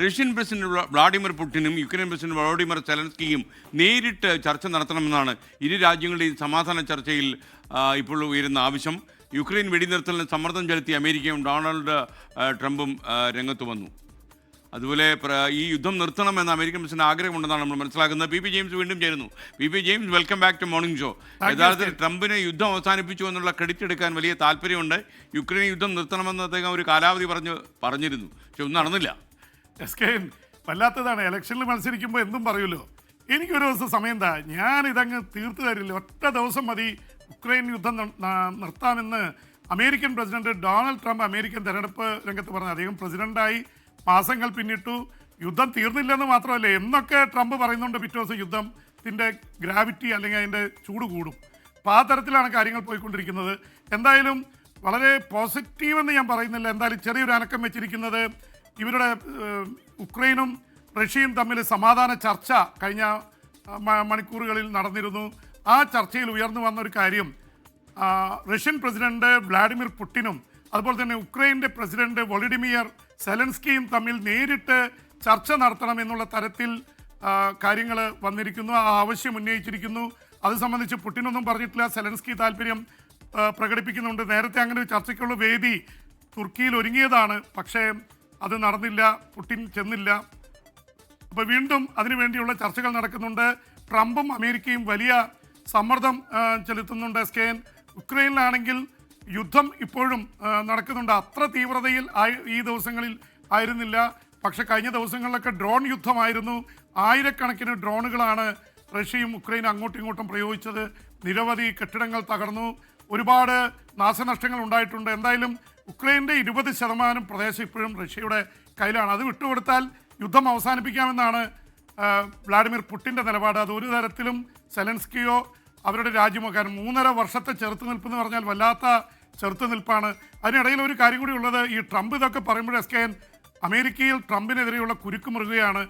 Russian president Vladimir പുടിനും Ukraine president Volodymyr സെലൻസ്കിയും നേരിട്ട് ചർച്ച നടത്തണമെന്നാണ് ഇരു രാജ്യങ്ങളുടെയും സമാധാന ചർച്ചയിൽ ഇപ്പോൾ ഉയരുന്ന ആവശ്യം. യുക്രൈൻ വെടിനിർത്തലിന് സമ്മർദ്ദം ചെലുത്തി അമേരിക്കയും ഡൊണാൾഡ് ട്രംപും രംഗത്ത് വന്നു. അതുപോലെ ഈ യുദ്ധം നിർത്തണമെന്ന് അമേരിക്കൻ പ്രസിഡന്റ് ആഗ്രഹമുണ്ടെന്നാണ് നമ്മൾ മനസ്സിലാക്കുന്നത്. പി ജെയിംസ് വീണ്ടും ചേരുന്നു. P James, welcome back to morning show. യഥാർത്ഥത്തിൽ ട്രംപിന് യുദ്ധം അവസാനിപ്പിച്ചു എന്നുള്ള ക്രെഡിറ്റ് എടുക്കാൻ വലിയ താല്പര്യമുണ്ട്. യുക്രൈൻ യുദ്ധം നിർത്തണമെന്ന് അദ്ദേഹം ഒരു കാലാവധി പറഞ്ഞിരുന്നു, പക്ഷെ ഒന്നും നടന്നില്ല. വല്ലാത്തതാണ്. ഇലക്ഷനിൽ മത്സരിക്കുമ്പോൾ എന്തും പറയുമല്ലോ. എനിക്കൊരു ദിവസം സമയം എന്താ, ഞാൻ ഇതങ്ങ് തീർത്തു തരില്ല, ഒറ്റ ദിവസം മതി ഉക്രൈൻ യുദ്ധം നിർത്താമെന്ന് American president Donald Trump American തെരഞ്ഞെടുപ്പ് രംഗത്ത് പറഞ്ഞു. അദ്ദേഹം പ്രസിഡന്റായി മാസങ്ങൾ പിന്നിട്ടു. യുദ്ധം തീർന്നില്ലെന്ന് മാത്രമല്ല, എന്നൊക്കെ ട്രംപ് പറയുന്നുണ്ട് പിറ്റേ ദിവസം യുദ്ധത്തിൻ്റെ ഗ്രാവിറ്റി അല്ലെങ്കിൽ അതിൻ്റെ ചൂട് കൂടും. അപ്പോൾ ആ തരത്തിലാണ് കാര്യങ്ങൾ പോയിക്കൊണ്ടിരിക്കുന്നത്. എന്തായാലും വളരെ പോസിറ്റീവെന്ന് ഞാൻ പറയുന്നില്ല. എന്തായാലും ചെറിയൊരു അനക്കം വെച്ചിരിക്കുന്നത് ഇവരുടെ ഉക്രൈനും റഷ്യയും തമ്മിൽ സമാധാന ചർച്ച കഴിഞ്ഞ മണിക്കൂറുകളിൽ നടന്നിരുന്നു. ആ ചർച്ചയിൽ ഉയർന്നു വന്നൊരു കാര്യം, റഷ്യൻ പ്രസിഡന്റ് വ്ളാഡിമിർ പുടിനും അതുപോലെ തന്നെ ഉക്രൈൻ്റെ പ്രസിഡന്റ് വൊളോഡിമിർ സെലൻസ്കിയും തമ്മിൽ നേരിട്ട് ചർച്ച നടത്തണമെന്നുള്ള തരത്തിൽ കാര്യങ്ങൾ വന്നിരിക്കുന്നു. ആ ആവശ്യം ഉന്നയിച്ചിരിക്കുന്നു. അത് സംബന്ധിച്ച് പുടിനൊന്നും പറഞ്ഞിട്ടില്ല. സെലൻസ്കി താല്പര്യം പ്രകടിപ്പിക്കുന്നുണ്ട്. നേരത്തെ അങ്ങനെ ഒരു ചർച്ചയ്ക്കുള്ള വേദി തുർക്കിയിൽ ഒരുങ്ങിയതാണ്, പക്ഷേ അത് നടന്നില്ല, പുടിൻ ചെന്നില്ല. അപ്പോൾ വീണ്ടും അതിനുവേണ്ടിയുള്ള ചർച്ചകൾ നടക്കുന്നുണ്ട്. ട്രംപും അമേരിക്കയും വലിയ സമ്മർദ്ദം ചെലുത്തുന്നുണ്ട്. ഉക്രൈനിലാണെങ്കിൽ യുദ്ധം ഇപ്പോഴും നടക്കുന്നുണ്ട്. അത്ര തീവ്രതയിൽ ഈ ദിവസങ്ങളിൽ ആയിരുന്നില്ല, പക്ഷെ കഴിഞ്ഞ ദിവസങ്ങളിലൊക്കെ ഡ്രോൺ യുദ്ധമായിരുന്നു. ആയിരക്കണക്കിന് ഡ്രോണുകളാണ് റഷ്യയും ഉക്രൈനും അങ്ങോട്ടും ഇങ്ങോട്ടും പ്രയോഗിച്ചത്. നിരവധി കെട്ടിടങ്ങൾ തകർന്നു, ഒരുപാട് നാശനഷ്ടങ്ങൾ ഉണ്ടായിട്ടുണ്ട്. എന്തായാലും ഉക്രൈൻ്റെ 20% പ്രദേശം ഇപ്പോഴും റഷ്യയുടെ കയ്യിലാണ്. അത് വിട്ടുകൊടുത്താൽ യുദ്ധം അവസാനിപ്പിക്കാമെന്നാണ് വ്ളാഡിമിർ പുടിൻ്റെ നിലപാട്. അത് ഒരു തരത്തിലും സെലൻസ്കിയോ അവരുടെ രാജ്യമോ, കാരണം 3.5 വർഷത്തെ ചെറുത്തുനിൽപ്പ് എന്ന് പറഞ്ഞാൽ വല്ലാത്ത ചെറുത്തുനിൽപ്പാണ്. അതിനിടയിൽ ഒരു കാര്യം കൂടി ഉള്ളത്, ഈ ട്രംപ് ഇതൊക്കെ പറയുമ്പോഴൊക്കെ അമേരിക്കയിൽ ട്രംപിനെതിരെയുള്ള കുരുക്ക് മുറുകയാണ്.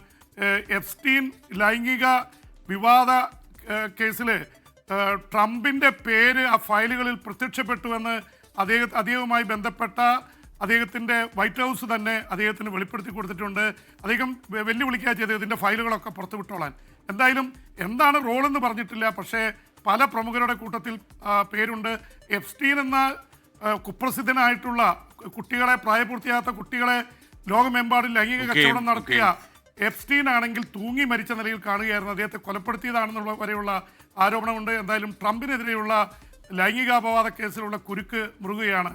എപ്സ്റ്റീൻ ലൈംഗിക വിവാദ കേസിൽ ട്രംപിൻ്റെ പേര് ആ ഫയലുകളിൽ പ്രത്യക്ഷപ്പെട്ടുവെന്ന് അദ്ദേഹവുമായി ബന്ധപ്പെട്ട അദ്ദേഹത്തിൻ്റെ വൈറ്റ് ഹൗസ് തന്നെ അദ്ദേഹത്തിന് വെളിപ്പെടുത്തി കൊടുത്തിട്ടുണ്ട്. അദ്ദേഹം വെല്ലുവിളിക്കുക ചെയ്ത് ഇതിൻ്റെ ഫയലുകളൊക്കെ പുറത്തുവിട്ടോളാൻ. എന്തായാലും എന്താണ് റോളെന്ന് പറഞ്ഞിട്ടില്ല, പക്ഷേ പല പ്രമുഖരുടെ കൂട്ടത്തിൽ പേരുണ്ട്. എപ്സ്റ്റീൻ എന്ന കുപ്രസിദ്ധനായിട്ടുള്ള കുട്ടികളെ, പ്രായപൂർത്തിയാകാത്ത കുട്ടികളെ ലോകമെമ്പാടും ലൈംഗിക കച്ചവടം നടത്തിയ എപ്സ്റ്റീൻ ആണെങ്കിൽ തൂങ്ങി മരിച്ച നിലയിൽ കാണുകയായിരുന്നു. അദ്ദേഹത്തെ കൊലപ്പെടുത്തിയതാണെന്നുള്ള വരെയുള്ള ആരോപണമുണ്ട്. എന്തായാലും ട്രംപിനെതിരെയുള്ള ലൈംഗികാപവാദ കേസിലുള്ള കുരുക്ക് മുറുകുകയാണ്.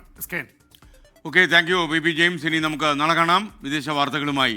Okay, thank you P James. ഇനി നമുക്ക് നാളെ കാണാം വിദേശ വാർത്തകളുമായി.